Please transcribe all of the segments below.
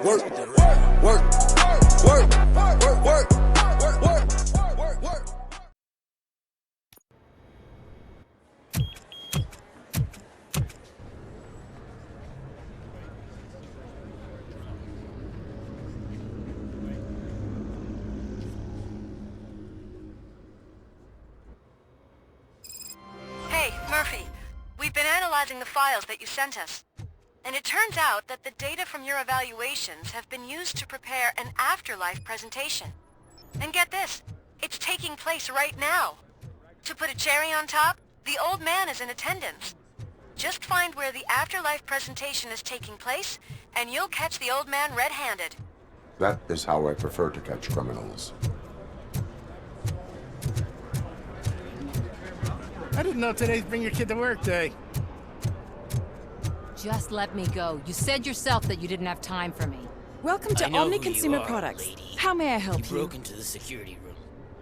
Work, work, work, work, work, work, work, work. Hey, Murphy. We've been analyzing the files that you sent us. And it turns out that the data from your evaluations have been used to prepare an afterlife presentation. And get this, it's taking place right now. To put a cherry on top, the old man is in attendance. Just find where the afterlife presentation is taking place, and you'll catch the old man red-handed. That is how I prefer to catch criminals. I didn't know today's Bring Your Kid to Work Day. Just let me go. You said yourself that you didn't have time for me. Welcome to Omni Consumer Products. Lady. How may I help you? You broke into the security room.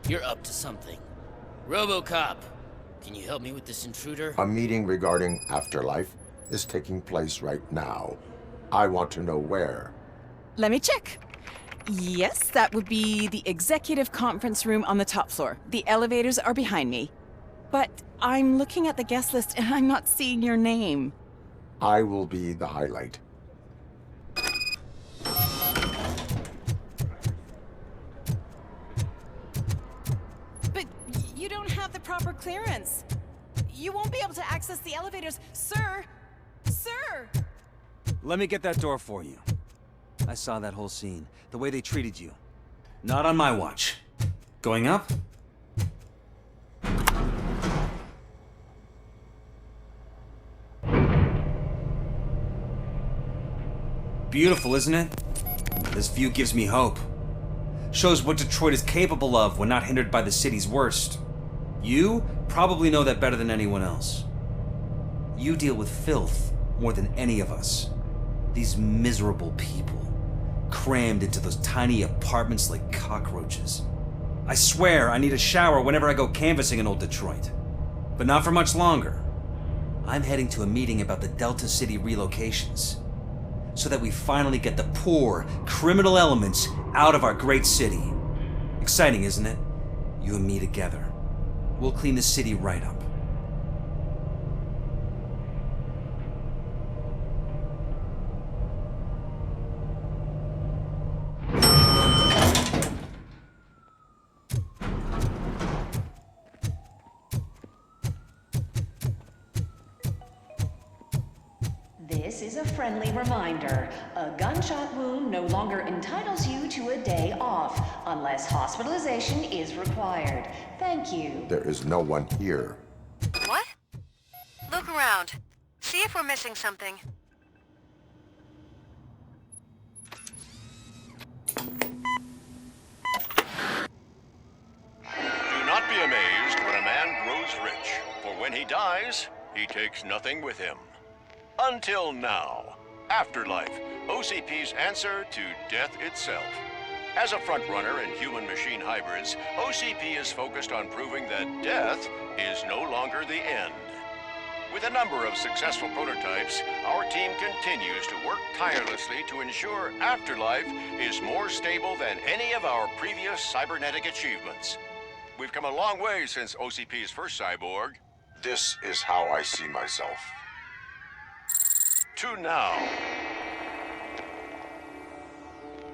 You're up to something. RoboCop, can you help me with this intruder? A meeting regarding afterlife is taking place right now. I want to know where. Let me check. Yes, that would be the executive conference room on the top floor. The elevators are behind me. But I'm looking at the guest list and I'm not seeing your name. I will be the highlight. But you don't have the proper clearance. You won't be able to access the elevators. Sir! Sir! Let me get that door for you. I saw that whole scene. The way they treated you. Not on my watch. Going up? Beautiful, isn't it? This view gives me hope. Shows what Detroit is capable of when not hindered by the city's worst. You probably know that better than anyone else. You deal with filth more than any of us. These miserable people, crammed into those tiny apartments like cockroaches. I swear I need a shower whenever I go canvassing in old Detroit. But not for much longer. I'm heading to a meeting about the Delta City relocations, so that we finally get the poor, criminal elements out of our great city. Exciting, isn't it? You and me together. We'll clean the city right up. This is a friendly reminder. A gunshot wound no longer entitles you to a day off, unless hospitalization is required. Thank you. There is no one here. What? Look around. See if we're missing something. Do not be amazed when a man grows rich, for when he dies, he takes nothing with him. Until now. Afterlife, OCP's answer to death itself. As a frontrunner in human-machine hybrids, OCP is focused on proving that death is no longer the end. With a number of successful prototypes, our team continues to work tirelessly to ensure Afterlife is more stable than any of our previous cybernetic achievements. We've come a long way since OCP's first cyborg. This is how I see myself. To now.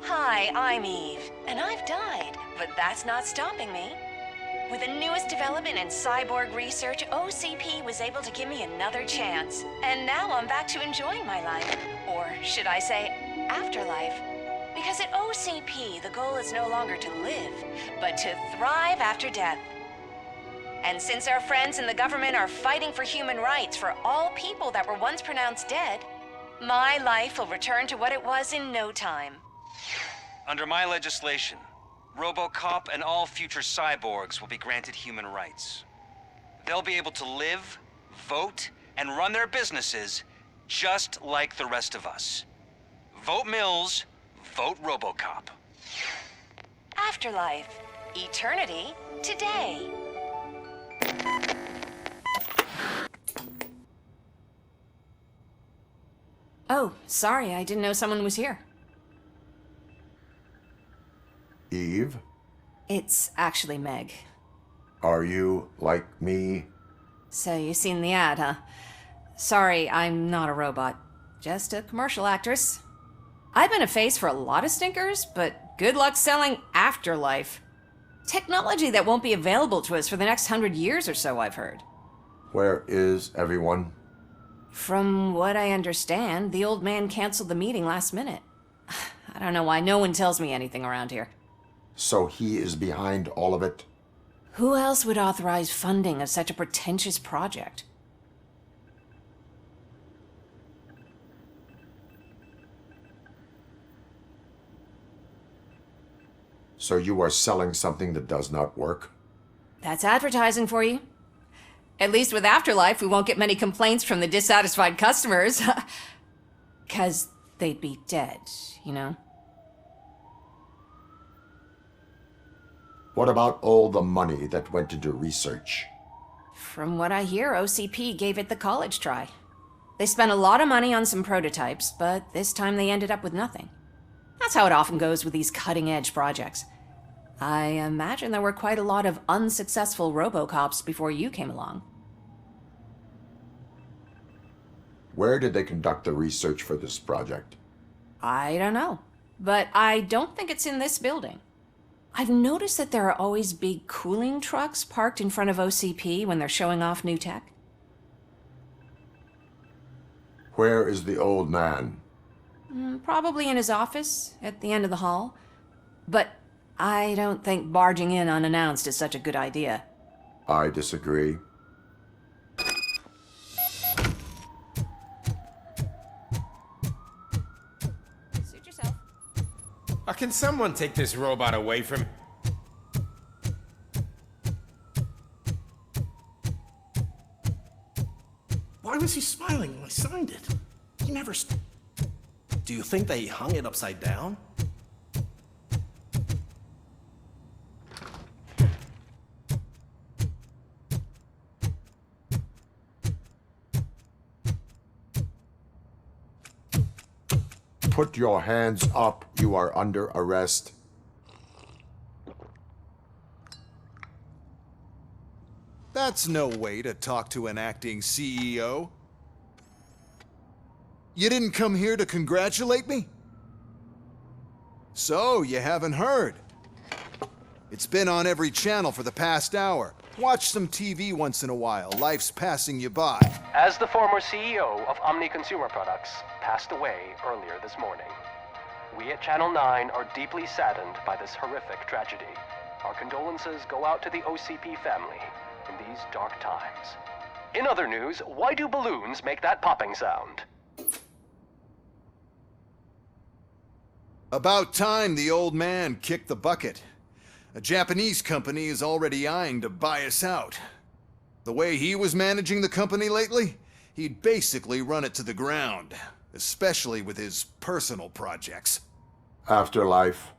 Hi, I'm Eve, and I've died, but that's not stopping me. With the newest development in cyborg research, OCP was able to give me another chance. And now I'm back to enjoying my life. Or should I say, afterlife. Because at OCP, the goal is no longer to live, but to thrive after death. And since our friends in the government are fighting for human rights for all people that were once pronounced dead, my life will return to what it was in no time. Under my legislation, RoboCop and all future cyborgs will be granted human rights. They'll be able to live, vote, and run their businesses just like the rest of us. Vote Mills, vote RoboCop. Afterlife. Eternity. Today. Oh, sorry, I didn't know someone was here. Eve, It's actually Meg. are you like me? So you've seen the ad, huh? Sorry, I'm not a robot. Just a commercial actress. I've been a face for a lot of stinkers, but good luck selling Afterlife. Technology that won't be available to us for the next 100 years or so, I've heard. Where is everyone? From what I understand, the old man canceled the meeting last minute. I don't know why no one tells me anything around here. So he is behind all of it? Who else would authorize funding of such a pretentious project? So you are selling something that does not work? That's advertising for you. At least with Afterlife, we won't get many complaints from the dissatisfied customers. 'Cause they'd be dead, you know? What about all the money that went into research? From what I hear, OCP gave it the college try. They spent a lot of money on some prototypes, but this time they ended up with nothing. That's how it often goes with these cutting-edge projects. I imagine there were quite a lot of unsuccessful RoboCops before you came along. Where did they conduct the research for this project? I don't know, but I don't think it's in this building. I've noticed that there are always big cooling trucks parked in front of OCP when they're showing off new tech. Where is the old man? Probably in his office, at the end of the hall. But I don't think barging in unannounced is such a good idea. I disagree. Suit yourself. Can someone take this robot away from... Why was he smiling when I signed it? He never... Do you think they hung it upside down? Put your hands up. You are under arrest. That's no way to talk to an acting CEO. You didn't come here to congratulate me? So, you haven't heard. It's been on every channel for the past hour. Watch some TV once in a while. Life's passing you by. As the former CEO of Omni Consumer Products passed away earlier this morning, we at Channel 9 are deeply saddened by this horrific tragedy. Our condolences go out to the OCP family in these dark times. In other news, why do balloons make that popping sound? About time the old man kicked the bucket. A Japanese company is already eyeing to buy us out. The way he was managing the company lately, he'd basically run it to the ground, especially with his personal projects. Afterlife.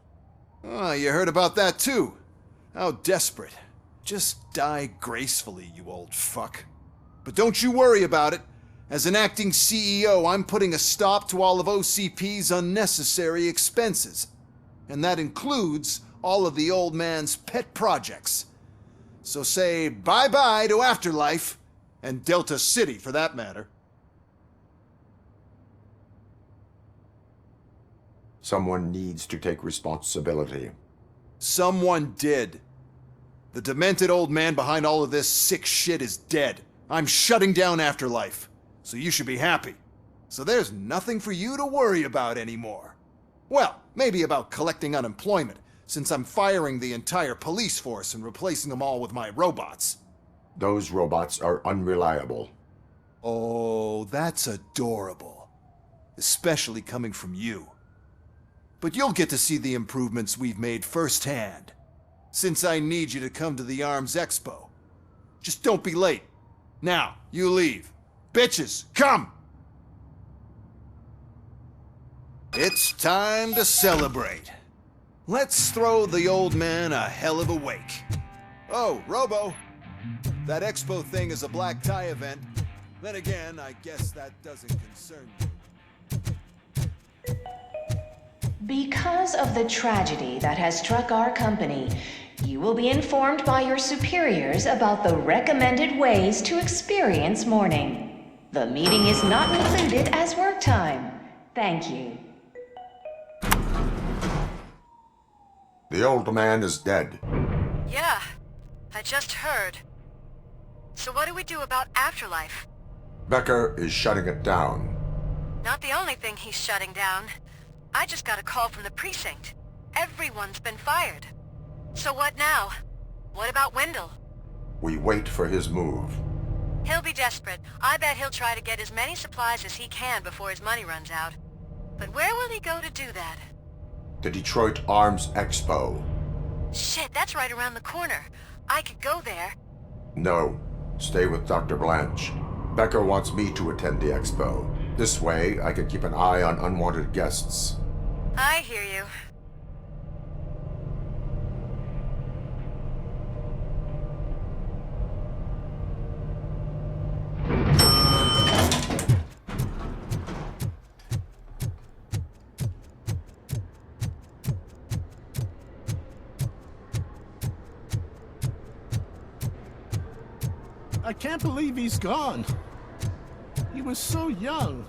Oh, you heard about that too. How desperate. Just die gracefully, you old fuck. But don't you worry about it. As an acting CEO, I'm putting a stop to all of OCP's unnecessary expenses. And that includes all of the old man's pet projects. So say bye-bye to Afterlife, and Delta City for that matter. Someone needs to take responsibility. Someone did. The demented old man behind all of this sick shit is dead. I'm shutting down Afterlife. So you should be happy. So there's nothing for you to worry about anymore. Well, maybe about collecting unemployment, since I'm firing the entire police force and replacing them all with my robots. Those robots are unreliable. Oh, that's adorable. Especially coming from you. But you'll get to see the improvements we've made firsthand, since I need you to come to the ARMS Expo. Just don't be late. Now, you leave. Bitches, come! It's time to celebrate. Let's throw the old man a hell of a wake. Oh, Robo, that expo thing is a black tie event. Then again, I guess that doesn't concern you. Because of the tragedy that has struck our company, you will be informed by your superiors about the recommended ways to experience mourning. The meeting is not included as work time. Thank you. The old man is dead. Yeah, I just heard. So what do we do about afterlife? Becker is shutting it down. Not the only thing he's shutting down. I just got a call from the precinct. Everyone's been fired. So what now? What about Wendell? We wait for his move. He'll be desperate. I bet he'll try to get as many supplies as he can before his money runs out. But where will he go to do that? The Detroit Arms Expo. Shit, that's right around the corner. I could go there. No, stay with Dr. Blanche. Becker wants me to attend the expo. This way, I can keep an eye on unwanted guests. I hear you. I can't believe he's gone. He was so young.